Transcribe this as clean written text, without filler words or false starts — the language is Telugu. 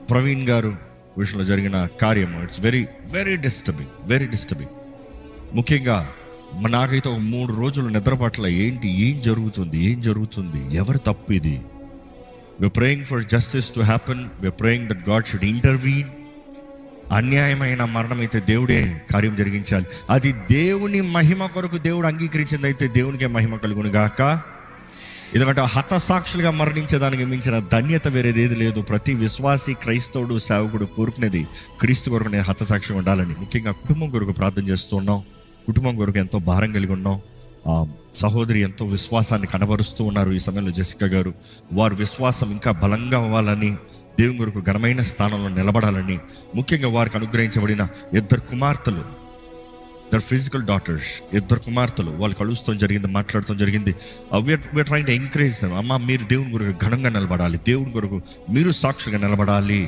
ప్రవీణ్ గారు విషయంలో జరిగిన కార్యము it's very very disturbing, very disturbing. ముఖ్యంగా నాకైతే ఒక 3 రోజులు నిద్ర పట్ల. ఏం జరుగుతుంది, ఎవరు తప్పు ఇది? we're praying for justice to happen, we're praying that God should intervene. అన్యాయమైన మరణం అయితే దేవుడే కార్యం జరిగించాలి. అది దేవుని మహిమ కొరకు దేవుడు అంగీకరించింది అయితే దేవునికే మహిమ కలుగును గాక. ఎందుకంటే హతసాక్షులుగా మరణించేదానికి మించిన ధన్యత వేరేది ఏది లేదు. ప్రతి విశ్వాసి, క్రైస్తవుడు, సేవకుడు కోరుకునేది క్రీస్తు కొరకు నేను హతసాక్షిగా ఉండాలని. ముఖ్యంగా కుటుంబం కొరకు ప్రార్థన చేస్తున్నాం. కుటుంబం కొరకు ఎంతో భారం కలిగి ఉన్నాం. సహోదరి ఎంతో విశ్వాసాన్ని కనబరుస్తూ ఉన్నారు. ఈ సమయంలో జెసికా గారు వారి విశ్వాసం ఇంకా బలంగా అవ్వాలని, దేవుని కొరకు ఘనమైన స్థానంలో నిలబడాలని, ముఖ్యంగా వారికి అనుగ్రహించబడిన 2 కుమార్తెలు, దర్ ఫిజికల్ డాటర్స్, 2 కుమార్తెలు వాళ్ళు కలుస్తాం జరిగింది, మాట్లాడటం జరిగింది. We're trying to encourage them. అమ్మ, మీరు దేవుని కొరకు ఘనంగా నిలబడాలి, దేవుని కొరకు మీరు సాక్షిగా నిలబడాలి.